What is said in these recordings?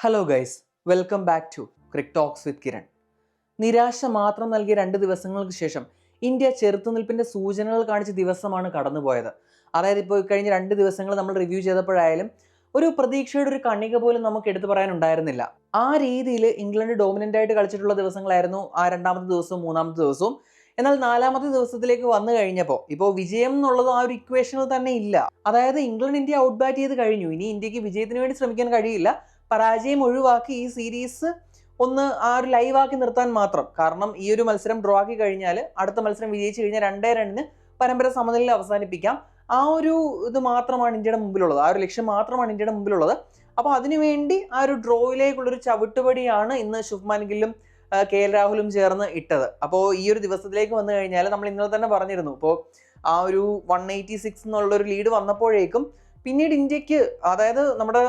Hello guys, welcome back to Cric Talks with Kiran. നിരാശ മാത്രം നൽകിയ 2 ദിവസങ്ങൾക്ക് ശേഷം ഇന്ത്യ ചെറുത്തുനിൽപ്പിന്റെ സൂചനകൾ കാണിച്ച ദിവസമാണ് കടന്നുപോയത്. അതായത് ഇപ്പോൾ കഴിഞ്ഞ 2 ദിവസങ്ങൾ നമ്മൾ റിവ്യൂ ചെയ്തപ്പോഴായാലും ഒരു പ്രതീക്ഷയുടെ ഒരു കണിക പോലും നമുക്ക് എടുത്തു പറയാനുണ്ടായിരുന്നില്ല. ആ രീതിയിൽ ഇംഗ്ലണ്ട് ഡോമിനന്റ് ആയിട്ട് കളിച്ചിട്ടുള്ള ദിവസങ്ങളായിരുന്നു ആ 2ാമത്തെ ദിവസവും 3ാമത്തെ ദിവസവും. എന്നാൽ 4ാമത്തെ ദിവസത്തിലേക്ക് വന്നു കഴിഞ്ഞപ്പോൾ ഇപ്പോൾ വിജയം എന്നുള്ളത് ആ ഒരു ഇക്വേഷനിൽ തന്നെ ഇല്ല. അതായത് ഇംഗ്ലണ്ട് ഇന്ത്യ ഔട്ട് ബാറ്റ് ചെയ്ത് കഴിഞ്ഞു. ഇനി ഇന്ത്യക്ക് വിജയത്തിന് വേണ്ടി ശ്രമിക്കാൻ കഴിയില്ല. പരാജയം ഒഴിവാക്കി ഈ സീരീസ് ഒന്ന് ആ ഒരു ലൈവ് ആക്കി നിർത്താൻ മാത്രം. കാരണം ഈ ഒരു മത്സരം ഡ്രോ ആക്കി കഴിഞ്ഞാൽ അടുത്ത മത്സരം വിജയിച്ചു കഴിഞ്ഞാൽ 2-2 പരമ്പര സമനിലയിൽ അവസാനിപ്പിക്കാം. ആ ഒരു ഇത് മാത്രമാണ് ഇന്ത്യയുടെ മുമ്പിലുള്ളത്, ആ ഒരു ലക്ഷ്യം മാത്രമാണ് ഇന്ത്യയുടെ മുമ്പിലുള്ളത്. അപ്പോൾ അതിനുവേണ്ടി ആ ഒരു ഡ്രോയിലേക്കുള്ളൊരു ചവിട്ടുപടിയാണ് ഇന്ന് ശുഭ്മാൻ ഗില്ലും KL രാഹുലും ചേർന്ന് ഇട്ടത്. അപ്പോൾ ഈ ഒരു ദിവസത്തിലേക്ക് വന്നു കഴിഞ്ഞാൽ നമ്മൾ ഇന്നലെ തന്നെ പറഞ്ഞിരുന്നു, ഇപ്പോൾ ആ ഒരു 186 എന്നുള്ളൊരു ലീഡ് വന്നപ്പോഴേക്കും പിന്നീട് ഇന്ത്യക്ക്, അതായത് നമ്മുടെ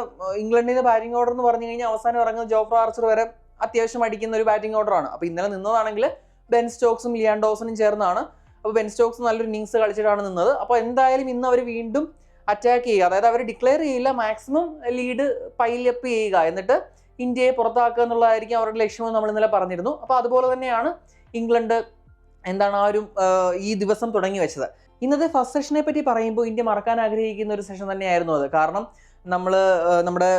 ഇംഗ്ലണ്ടിന്റെ ബാറ്റിംഗ് ഓർഡർ എന്ന് പറഞ്ഞു കഴിഞ്ഞാൽ അവസാനം ഇറങ്ങുന്ന ജോഫ്ര ആർച്ചർ വരെ അത്യാവശ്യം അടിക്കുന്ന ഒരു ബാറ്റിംഗ് ഓർഡറാണ്. അപ്പോൾ ഇന്നലെ നിന്നതാണെങ്കിൽ ബെൻ സ്റ്റോക്സും ലിയാൻ ഡോസനും ചേർന്നാണ്. അപ്പോൾ ബെൻ സ്റ്റോക്സ് നല്ലൊരു ഇന്നിങ്സ് കളിച്ചിട്ടാണ് നിന്നത്. അപ്പോൾ എന്തായാലും ഇന്ന് അവർ വീണ്ടും അറ്റാക്ക് ചെയ്യുക, അതായത് അവർ ഡിക്ലെയർ ചെയ്യില്ല, മാക്സിമം ലീഡ് പൈലപ്പ് ചെയ്യുക, എന്നിട്ട് ഇന്ത്യയെ പുറത്താക്കുക എന്നുള്ളതായിരിക്കും അവരുടെ ലക്ഷ്യമെന്ന് നമ്മൾ ഇന്നലെ പറഞ്ഞിരുന്നു. അപ്പോൾ അതുപോലെ തന്നെയാണ് ഇംഗ്ലണ്ട് ഈ ദിവസം തുടങ്ങി വെച്ചത്. ഇന്നത്തെ ഫസ്റ്റ് സെഷനെ പറ്റി പറയുമ്പോൾ ഇന്ത്യ മറക്കാൻ ആഗ്രഹിക്കുന്ന ഒരു സെഷൻ തന്നെയായിരുന്നു അത്. കാരണം നമ്മുടെ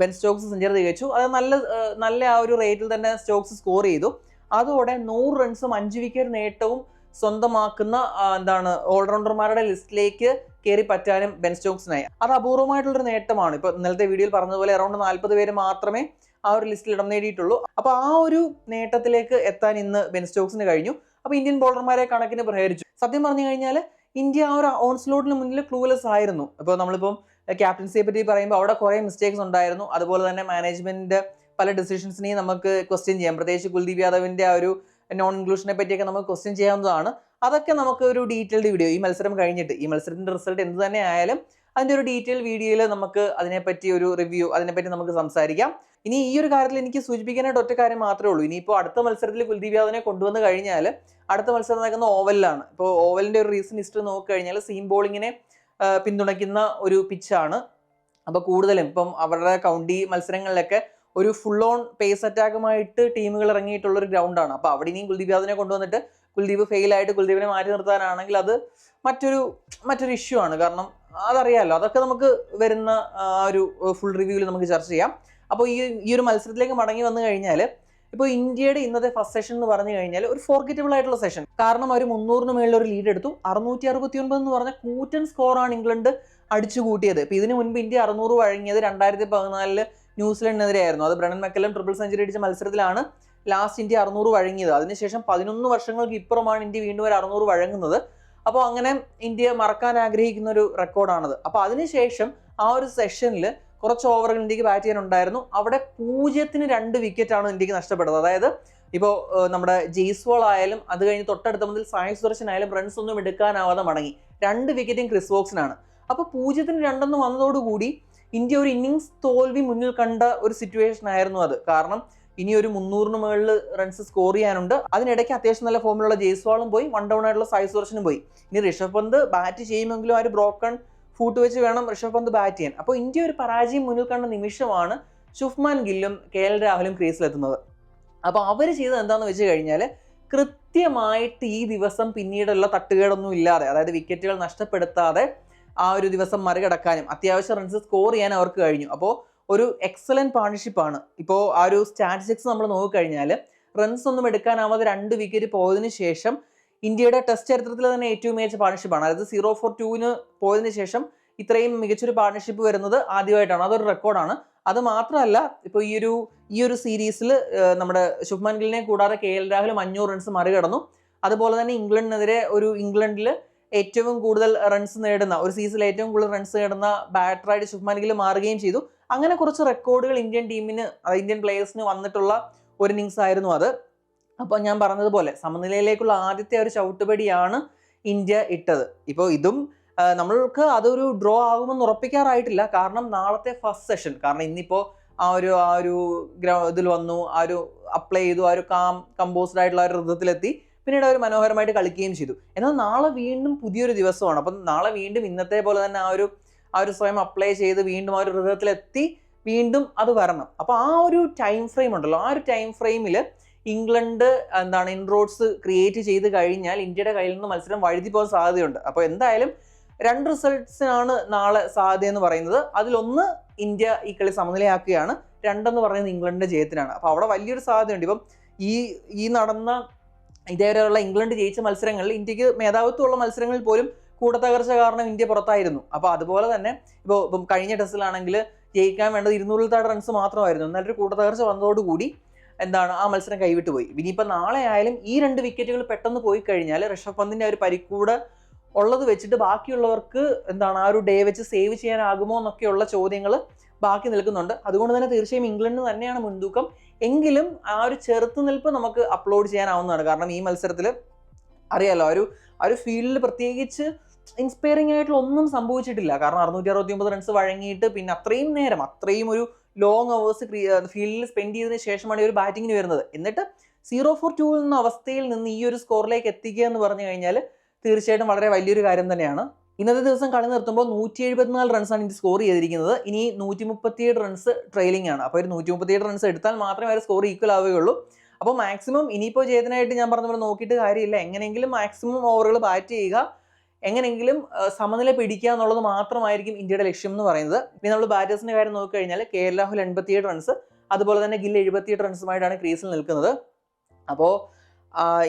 ബെൻ സ്റ്റോക്സ് സെഞ്ചുറി തികച്ചു. അത് നല്ല ആ ഒരു റേറ്റിൽ തന്നെ സ്റ്റോക്സ് സ്കോർ ചെയ്തു. അതോടെ 100 റൺസും 5 വിക്കറ്റ് നേട്ടവും സ്വന്തമാക്കുന്ന ഓൾറൗണ്ടർമാരുടെ ലിസ്റ്റിലേക്ക് കയറി പറ്റാനും ബെൻ സ്റ്റോക്സിനായി. അത് അപൂർവമായിട്ടുള്ളൊരു നേട്ടമാണ്. ഇപ്പോൾ ഇന്നലത്തെ വീഡിയോയിൽ പറഞ്ഞതുപോലെ അറൗണ്ട് 40 പേര് മാത്രമേ ആ ഒരു ലിസ്റ്റിൽ ഇടം നേടിയിട്ടുള്ളൂ. അപ്പോൾ ആ ഒരു നേട്ടത്തിലേക്ക് എത്താൻ ഇന്ന് ബെൻ സ്റ്റോക്സിന് കഴിഞ്ഞു. അപ്പോൾ ഇന്ത്യൻ ബോളർമാരെ കണക്കിന് പ്രഹരിച്ചു. സത്യം പറഞ്ഞു കഴിഞ്ഞാൽ ഇന്ത്യ ആ ഒരു ഓൺസ്ലോട്ടിന് മുന്നിൽ ക്ലൂലെസ് ആയിരുന്നു. ഇപ്പോൾ നമ്മളിപ്പം ക്യാപ്റ്റൻസിയെ പറ്റി പറയുമ്പോൾ അവിടെ കുറേ മിസ്റ്റേക്സ് ഉണ്ടായിരുന്നു. അതുപോലെ തന്നെ മാനേജ്മെന്റ് പല ഡിസിഷൻസിനെയും നമുക്ക് ക്വസ്റ്റ്യൻ ചെയ്യാം. പ്രത്യേകിച്ച് കുൽദീപ് യാദവിന്റെ ആ ഒരു നോൺ ഇൻക്ലൂഷനെ പറ്റിയൊക്കെ നമുക്ക് ക്വസ്റ്റ്യൻ ചെയ്യാവുന്നതാണ്. അതൊക്കെ നമുക്ക് ഒരു ഡീറ്റെയിൽഡ് വീഡിയോ, ഈ മത്സരം കഴിഞ്ഞിട്ട്, ഈ മത്സരത്തിന്റെ റിസൾട്ട് എന്ത് തന്നെ ആയാലും അതിന്റെ ഒരു ഡീറ്റെയിൽ വീഡിയോയിൽ നമുക്ക് അതിനെപ്പറ്റി ഒരു റിവ്യൂ, അതിനെപ്പറ്റി നമുക്ക് സംസാരിക്കാം. ഇനി ഈ ഒരു കാര്യത്തിൽ എനിക്ക് സൂചിപ്പിക്കാനായിട്ട് ഒറ്റ കാര്യം മാത്രമേ ഉള്ളൂ. ഇനിയിപ്പോൾ അടുത്ത മത്സരത്തിൽ കുൽദീപ് യാദവിനെ കൊണ്ടുവന്ന് കഴിഞ്ഞാൽ അടുത്ത മത്സരം നടക്കുന്ന ഓവലിലാണ്. ഇപ്പോൾ ഓവലിന്റെ ഒരു റീസൺ ഹിസ്റ്ററി നോക്കിക്കഴിഞ്ഞാൽ സീം ബോളിങ്ങിനെ പിന്തുണയ്ക്കുന്ന ഒരു പിച്ചാണ്. അപ്പോൾ കൂടുതലും ഇപ്പം അവരുടെ കൗണ്ടി മത്സരങ്ങളിലൊക്കെ ഒരു ഫുൾ ഓൺ പേസ് അറ്റാക്കുമായിട്ട് ടീമുകൾ ഇറങ്ങിയിട്ടുള്ള ഒരു ഗ്രൗണ്ടാണ്. അപ്പോൾ അവിടെ ഇനിയും കുൽദീപ് യാദവിനെ കൊണ്ടുവന്നിട്ട് കുൽദീപ് ഫെയിൽ ആയിട്ട് കുൽദീപിനെ മാറ്റി നിർത്താനാണെങ്കിൽ അത് മറ്റൊരു ഇഷ്യൂ ആണ്. കാരണം അതറിയാമല്ലോ, അതൊക്കെ നമുക്ക് വരുന്ന ആ ഒരു ഫുൾ റിവ്യൂവിൽ നമുക്ക് ചർച്ച ചെയ്യാം. അപ്പോൾ ഈ ഒരു മത്സരത്തിലേക്ക് മടങ്ങി വന്നു കഴിഞ്ഞാൽ ഇപ്പോൾ ഇന്ത്യയുടെ ഇന്നത്തെ ഫസ്റ്റ് സെഷൻ എന്ന് പറഞ്ഞു കഴിഞ്ഞാൽ ഒരു ഫോർഗറ്റബിൾ ആയിട്ടുള്ള സെഷൻ. കാരണം അവർ 300 മേളിൽ ഒരു ലീഡ് എടുത്തു. 669 എന്ന് പറഞ്ഞ കൂറ്റൻ സ്കോറാണ് ഇംഗ്ലണ്ട് അടിച്ചു കൂട്ടിയത്. ഇപ്പോൾ ഇതിനു മുൻപ് ഇന്ത്യ 600 വഴങ്ങിയത് 2014 ന്യൂസിലൻഡിനെതിരെ ആയിരുന്നു. അത് ബ്രണ്ടൻ മെക്കല്ലം ട്രിപ്പിൾ സെഞ്ചുറി അടിച്ച മത്സരത്തിലാണ് ലാസ്റ്റ് ഇന്ത്യ 600 വഴങ്ങിയത്. അതിനുശേഷം 11 വർഷങ്ങൾക്ക് ഇപ്പുറമാണ് ഇന്ത്യ വീണ്ടും ഒരു 600 വഴങ്ങുന്നത്. അപ്പോൾ അങ്ങനെ ഇന്ത്യ മറക്കാൻ ആഗ്രഹിക്കുന്ന ഒരു റെക്കോർഡാണത്. അപ്പോൾ അതിനുശേഷം ആ ഒരു സെഷനിൽ കുറച്ച് ഓവറുകൾ ഇന്ത്യക്ക് ബാറ്റ് ചെയ്യാനുണ്ടായിരുന്നു. അവിടെ 0-2 വിക്കറ്റാണ് ഇന്ത്യക്ക് നഷ്ടപ്പെട്ടത്. അതായത് ഇപ്പോൾ നമ്മുടെ ജയ്സ്വാൾ ആയാലും അത് കഴിഞ്ഞ് തൊട്ടടുത്ത മുതൽ സായ് സുദർശൻ ആയാലും റൺസ് ഒന്നും എടുക്കാനാവാതെ മടങ്ങി. 2 വിക്കറ്റും ക്രിസ് വോക്സിനാണ്. അപ്പോൾ 0-2 വന്നതോടുകൂടി ഇന്ത്യ ഒരു ഇന്നിങ്സ് തോൽവി മുന്നിൽ കണ്ട ഒരു സിറ്റുവേഷൻ ആയിരുന്നു അത്. കാരണം ഇനി ഒരു 300 മുകളിൽ റൺസ് സ്കോർ ചെയ്യാനുണ്ട്. അതിനിടയ്ക്ക് അത്യാവശ്യം നല്ല ഫോമിലുള്ള ജയ്സ്വാളും പോയി, 1 ഡൗൺ ആയിട്ടുള്ള സായ് സുദർശനും പോയി. ഇനി ഋഷഭ് പന്ത് ബാറ്റ് ചെയ്യുമെങ്കിലും ആ ഒരു ബ്രോക്കൺ ഫൂട്ട് വെച്ച് വേണം ഋഷഭ് പന്ത് ബാറ്റ് ചെയ്യാൻ. അപ്പോൾ ഇന്ത്യ ഒരു പരാജയം മുന്നിൽ കണ്ട നിമിഷമാണ് ശുഭ്മാൻ ഗില്ലും KL രാഹുലും ക്രീസിലെത്തുന്നത്. അപ്പോൾ അവർ ചെയ്തത് എന്താണെന്ന് വെച്ച് കഴിഞ്ഞാൽ കൃത്യമായിട്ട് ഈ ദിവസം പിന്നീടുള്ള തട്ടുകേടൊന്നും ഇല്ലാതെ, അതായത് വിക്കറ്റുകൾ നഷ്ടപ്പെടുത്താതെ ആ ഒരു ദിവസം മറികടക്കാനും അത്യാവശ്യം റൺസ് സ്കോർ ചെയ്യാൻ അവർക്ക് കഴിഞ്ഞു. അപ്പോൾ ഒരു എക്സലന്റ് പാർട്ണർഷിപ്പാണ്. ഇപ്പോൾ ആ ഒരു സ്റ്റാറ്റിസ്റ്റിക്സ് നമ്മൾ നോക്കിക്കഴിഞ്ഞാൽ റൺസ് ഒന്നും എടുക്കാനാവാതെ 2 വിക്കറ്റ് പോയതിനു ശേഷം ഇന്ത്യയുടെ ടെസ്റ്റ് ചരിത്രത്തിൽ തന്നെ ഏറ്റവും മികച്ച പാർട്ണർഷിപ്പാണ്. അതായത് 0 for 2 പോയതിനു ശേഷം ഇത്രയും മികച്ചൊരു പാർട്ണർഷിപ്പ് വരുന്നത് ആദ്യമായിട്ടാണ്. അതൊരു റെക്കോർഡാണ്. അത് മാത്രമല്ല, ഇപ്പോൾ ഈ ഒരു സീരീസിൽ നമ്മുടെ ശുഭ്മാൻ ഗില്ലിനെ കൂടാതെ KL രാഹുലും 500 റൺസ് മറികടന്നു. അതുപോലെ തന്നെ ഇംഗ്ലണ്ടിൽ ഏറ്റവും കൂടുതൽ റൺസ് നേടുന്ന, ഒരു സീസണിൽ ഏറ്റവും കൂടുതൽ റൺസ് നേടുന്ന ബാറ്ററായിട്ട് ശുഭ്മാൻ ഗില്ല് മാറുകയും ചെയ്തു. അങ്ങനെ കുറച്ച് റെക്കോർഡുകൾ ഇന്ത്യൻ പ്ലേയേഴ്സിന് വന്നിട്ടുള്ള ഒരു ഇന്നിങ്സ് ആയിരുന്നു അത്. അപ്പോൾ ഞാൻ പറഞ്ഞതുപോലെ സമനിലയിലേക്കുള്ള ആദ്യത്തെ ഒരു ചവിട്ടുപടിയാണ് ഇന്ത്യ ഇട്ടത്. ഇപ്പോൾ ഇതും നമ്മൾക്ക് അതൊരു ഡ്രോ ആകുമെന്ന് ഉറപ്പിക്കാറായിട്ടില്ല. കാരണം നാളത്തെ ഫസ്റ്റ് സെഷൻ, കാരണം ഇന്നിപ്പോൾ ആ ഒരു ഇതിൽ വന്നു, ആ ഒരു അപ്ലൈ ചെയ്തു, ആ ഒരു കമ്പോസ്ഡ് ആയിട്ടുള്ള ഒരു ഋതത്തിലെത്തി, പിന്നീട് അവർ മനോഹരമായിട്ട് കളിക്കുകയും ചെയ്തു. എന്നാൽ നാളെ വീണ്ടും പുതിയൊരു ദിവസമാണ്. അപ്പം നാളെ വീണ്ടും ഇന്നത്തെ പോലെ തന്നെ ആ ഒരു സ്വയം അപ്ലൈ ചെയ്ത് വീണ്ടും ആ ഒരു ഋതത്തിലെത്തി വീണ്ടും അത് വരണം. അപ്പോൾ ആ ഒരു ടൈം ഫ്രെയിം ഉണ്ടല്ലോ, ആ ഒരു ടൈം ഫ്രെയിമിൽ ഇംഗ്ലണ്ട് ഇൻറോഡ്സ് ക്രിയേറ്റ് ചെയ്ത് കഴിഞ്ഞാൽ ഇന്ത്യയുടെ കയ്യിൽ നിന്ന് മത്സരം വഴുതി പോകാൻ സാധ്യതയുണ്ട്. അപ്പോൾ എന്തായാലും 2 റിസൾട്ട്സിനാണ് നാളെ സാധ്യത എന്ന് പറയുന്നത്. അതിലൊന്ന് ഇന്ത്യ ഈ കളി സമനിലയാക്കുകയാണ്, 2 പറയുന്നത് ഇംഗ്ലണ്ടിന്റെ ജയത്തിനാണ്. അപ്പോൾ അവിടെ വലിയൊരു സാധ്യതയുണ്ട്. ഇപ്പം ഈ നടന്ന ഇതേവരെയുള്ള ഇംഗ്ലണ്ട് ജയിച്ച മത്സരങ്ങളിൽ ഇന്ത്യക്ക് മേധാവിത്വമുള്ള മത്സരങ്ങളിൽ പോലും കൂട്ടത്തകർച്ച കാരണം ഇന്ത്യ പുറത്തായിരുന്നു. അപ്പോൾ അതുപോലെ തന്നെ ഇപ്പം കഴിഞ്ഞ ടെസ്റ്റിലാണെങ്കിൽ ജയിക്കാൻ വേണ്ടത് 200 താഴെ റൺസ് മാത്രമായിരുന്നു. എന്നാലൊരു കൂട്ടത്തകർച്ച വന്നതോടുകൂടി ആ മത്സരം കൈവിട്ട് പോയി. ഇനിയിപ്പോൾ നാളെ ആയാലും ഈ 2 വിക്കറ്റുകൾ പെട്ടെന്ന് പോയി കഴിഞ്ഞാൽ ഋഷഭ് പന്തിന്റെ ഒരു പരിക്കൂടെ ഉള്ളത് വെച്ചിട്ട് ബാക്കിയുള്ളവർക്ക് ആ ഒരു ഡേ വെച്ച് സേവ് ചെയ്യാനാകുമോ എന്നൊക്കെയുള്ള ചോദ്യങ്ങൾ ബാക്കി നിൽക്കുന്നുണ്ട്. അതുകൊണ്ട് തന്നെ തീർച്ചയായും ഇംഗ്ലണ്ടിന് തന്നെയാണ് മുൻതൂക്കം. എങ്കിലും ആ ഒരു ചെറുത്തുനിൽപ്പ് നമുക്ക് അപ്ലോഡ് ചെയ്യാനാവുന്നതാണ്. കാരണം ഈ മത്സരത്തിൽ അറിയാലോ, ആ ഒരു ഫീൽഡിൽ പ്രത്യേകിച്ച് ഇൻസ്പയറിംഗ് ആയിട്ടുള്ള ഒന്നും സംഭവിച്ചിട്ടില്ല. കാരണം 669 റൺസ് വഴങ്ങിയിട്ട് പിന്നെ അത്രയും നേരം ഒരു ലോങ് അവേഴ്സ് ഫീൽഡിൽ സ്പെൻഡ് ചെയ്തതിന് ശേഷമാണ് ഈ ഒരു ബാറ്റിങ്ങിന് വരുന്നത്. എന്നിട്ട് 0 for 2 എന്ന അവസ്ഥയിൽ നിന്ന് ഈ ഒരു സ്കോറിലേക്ക് എത്തിക്കുക എന്ന് പറഞ്ഞു കഴിഞ്ഞാൽ തീർച്ചയായിട്ടും വളരെ വലിയൊരു കാര്യം തന്നെയാണ്. ഇന്നത്തെ ദിവസം കളി നിർത്തുമ്പോൾ 174 റൺസാണ് ഇന്ത്യ സ്കോർ ചെയ്തിരിക്കുന്നത്. ഇനി 137 റൺസ് ട്രെയിലിംഗ് ആണ്. അപ്പോൾ ഒരു 137 റൺസ് എടുത്താൽ മാത്രമേ അവർ സ്കോർ ഈക്വൽ ആവുകയുള്ളൂ. അപ്പോൾ മാക്സിമം ഇനിയിപ്പോൾ ജയത്തിനായിട്ട് ഞാൻ പറഞ്ഞ പോലെ നോക്കിയിട്ട് കാര്യമില്ല, എങ്ങനെയെങ്കിലും മാക്സിമം ഓവറുകൾ ബാറ്റ് ചെയ്യുക, എങ്ങനെയെങ്കിലും സമനില പിടിക്കുക എന്നുള്ളത് മാത്രമായിരിക്കും ഇന്ത്യയുടെ ലക്ഷ്യം എന്ന് പറയുന്നത്. ഇനി നമ്മൾ ബാറ്റേഴ്സിന്റെ കാര്യം നോക്കിക്കഴിഞ്ഞാൽ KL രാഹുൽ 87 റൺസ്, അതുപോലെ തന്നെ ഗിൽ 78 റൺസുമായിട്ടാണ് ക്രീസിൽ നിൽക്കുന്നത്. അപ്പോൾ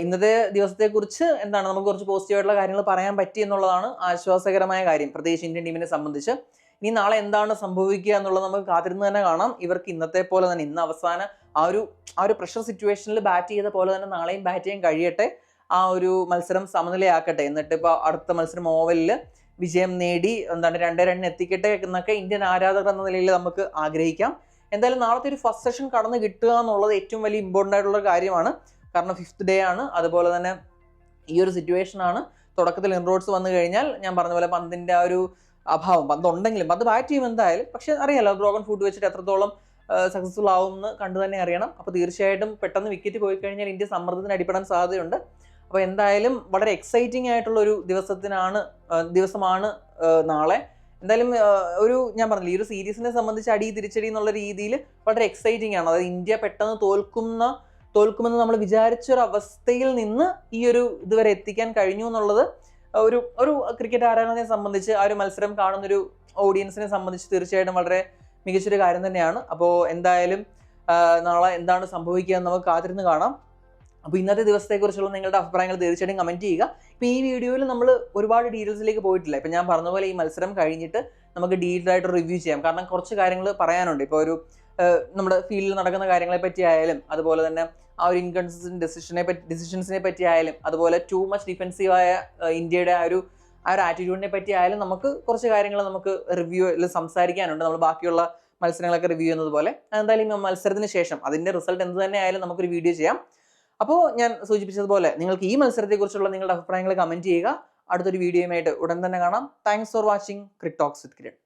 ഇന്നത്തെ ദിവസത്തെക്കുറിച്ച് നമുക്ക് കുറച്ച് പോസിറ്റീവായിട്ടുള്ള കാര്യങ്ങൾ പറയാൻ പറ്റി എന്നുള്ളതാണ് ആശ്വാസകരമായ കാര്യം, പ്രത്യേകിച്ച് ഇന്ത്യൻ ടീമിനെ സംബന്ധിച്ച്. ഇനി നാളെ എന്താണ് സംഭവിക്കുക എന്നുള്ളത് നമുക്ക് കാത്തിരുന്ന് തന്നെ കാണാം. ഇവർക്ക് ഇന്നത്തെ പോലെ തന്നെ ഇന്ന് അവസാന ആ ഒരു പ്രഷർ സിറ്റുവേഷനിൽ ബാറ്റ് ചെയ്ത പോലെ തന്നെ നാളെയും ബാറ്റ് ചെയ്യാൻ കഴിയട്ടെ, ആ ഒരു മത്സരം സമനിലയാക്കട്ടെ. എന്നിട്ട് ഇപ്പോൾ അടുത്ത മത്സരം ഓവലിൽ വിജയം നേടി 2 റണ്ണിന് എത്തിക്കട്ടെ എന്നൊക്കെ ഇന്ത്യൻ ആരാധകർ എന്ന നിലയിൽ നമുക്ക് ആഗ്രഹിക്കാം. എന്തായാലും നാളത്തെ ഒരു ഫസ്റ്റ് സെഷൻ കടന്നു കിട്ടുക എന്നുള്ളത് ഏറ്റവും വലിയ ഇമ്പോർട്ടൻ്റ് ആയിട്ടുള്ള കാര്യമാണ്. കാരണം 5th ഡേ ആണ്. അതുപോലെ തന്നെ ഈ ഒരു സിറ്റുവേഷൻ ആണ്. തുടക്കത്തിൽ ഇൻറോഡ്സ് വന്നു കഴിഞ്ഞാൽ ഞാൻ പറഞ്ഞ പോലെ പന്തിന്റെ ആ ഒരു അഭാവം, പന്ത് ഉണ്ടെങ്കിലും പന്ത് ബാറ്റ് ചെയ്യും എന്തായാലും, പക്ഷെ അറിയാലോ ബ്രോക്കൺ ഫുഡ് വെച്ചിട്ട് എത്രത്തോളം സക്സസ്ഫുൾ ആവും എന്ന് കണ്ടു തന്നെ അറിയണം. അപ്പോൾ തീർച്ചയായിട്ടും പെട്ടെന്ന് വിക്കറ്റ് പോയി കഴിഞ്ഞാൽ ഇന്ത്യ സമ്മർദ്ദത്തിന് അടിപ്പെടാൻ സാധ്യതയുണ്ട്. അപ്പോൾ എന്തായാലും വളരെ എക്സൈറ്റിംഗ് ആയിട്ടുള്ള ഒരു ദിവസമാണ് നാളെ. എന്തായാലും ഞാൻ പറഞ്ഞില്ല, ഈ ഒരു സീരീസിനെ സംബന്ധിച്ച് അടി തിരിച്ചടി എന്നുള്ള രീതിയിൽ വളരെ എക്സൈറ്റിംഗ് ആണ്. അതായത് ഇന്ത്യ പെട്ടെന്ന് തോൽക്കുമെന്ന് നമ്മൾ വിചാരിച്ചൊരു അവസ്ഥയിൽ നിന്ന് ഈ ഒരു ഇതുവരെ എത്തിക്കാൻ കഴിഞ്ഞു എന്നുള്ളത് ഒരു ക്രിക്കറ്റ് ആരാധകനെ സംബന്ധിച്ച്, ആ ഒരു മത്സരം കാണുന്നൊരു ഓഡിയൻസിനെ സംബന്ധിച്ച് തീർച്ചയായിട്ടും വളരെ മികച്ചൊരു കാര്യം തന്നെയാണ്. അപ്പോൾ എന്തായാലും നാളെ എന്താണ് സംഭവിക്കുക എന്ന് നമുക്ക് കാത്തിരുന്ന് കാണാം. അപ്പോൾ ഇന്നത്തെ ദിവസത്തെക്കുറിച്ചുള്ള നിങ്ങളുടെ അഭിപ്രായങ്ങൾ തീർച്ചയായിട്ടും കമൻറ്റ് ചെയ്യുക. ഇപ്പോൾ ഈ വീഡിയോയിൽ നമ്മൾ ഒരുപാട് ഡീറ്റെയിൽസിലേക്ക് പോയിട്ടില്ല. ഇപ്പം ഞാൻ പറഞ്ഞ പോലെ ഈ മത്സരം കഴിഞ്ഞിട്ട് നമുക്ക് ഡീറ്റെയിൽ ആയിട്ട് റിവ്യൂ ചെയ്യാം. കാരണം കുറച്ച് കാര്യങ്ങൾ പറയാനുണ്ട്. ഇപ്പോൾ നമ്മുടെ ഫീൽഡിൽ നടക്കുന്ന കാര്യങ്ങളെ പറ്റി ആയാലും, അതുപോലെ തന്നെ ആ ഒരു ഇൻകൺസിസ്റ്റന്റ് ഡിസിഷൻസിനെ പറ്റി ആയാലും, അതുപോലെ ടു മച്ച് ഡിഫെൻസീവായ ഇന്ത്യയുടെ ആ ഒരു ആറ്റിറ്റ്യൂഡിനെ പറ്റി ആയാലും നമുക്ക് കുറച്ച് കാര്യങ്ങൾ നമുക്ക് റിവ്യൂവിൽ സംസാരിക്കാനുണ്ട്. നമ്മൾ ബാക്കിയുള്ള മത്സരങ്ങളൊക്കെ റിവ്യൂ ചെയ്യുന്നത് പോലെ. എന്തായാലും ഈ മത്സരത്തിന് ശേഷം അതിൻ്റെ റിസൾട്ട് എന്ത് തന്നെ ആയാലും നമുക്കൊരു വീഡിയോ ചെയ്യാം. അപ്പോൾ ഞാൻ സൂചിപ്പിച്ചതുപോലെ നിങ്ങൾക്ക് ഈ മത്സരത്തെക്കുറിച്ചുള്ള നിങ്ങളുടെ അഭിപ്രായങ്ങൾ കമൻറ്റ് ചെയ്യുക. അടുത്തൊരു വീഡിയോയുമായിട്ട് ഉടൻ തന്നെ കാണാം. Thanks for watching Cric Talks with Kiran.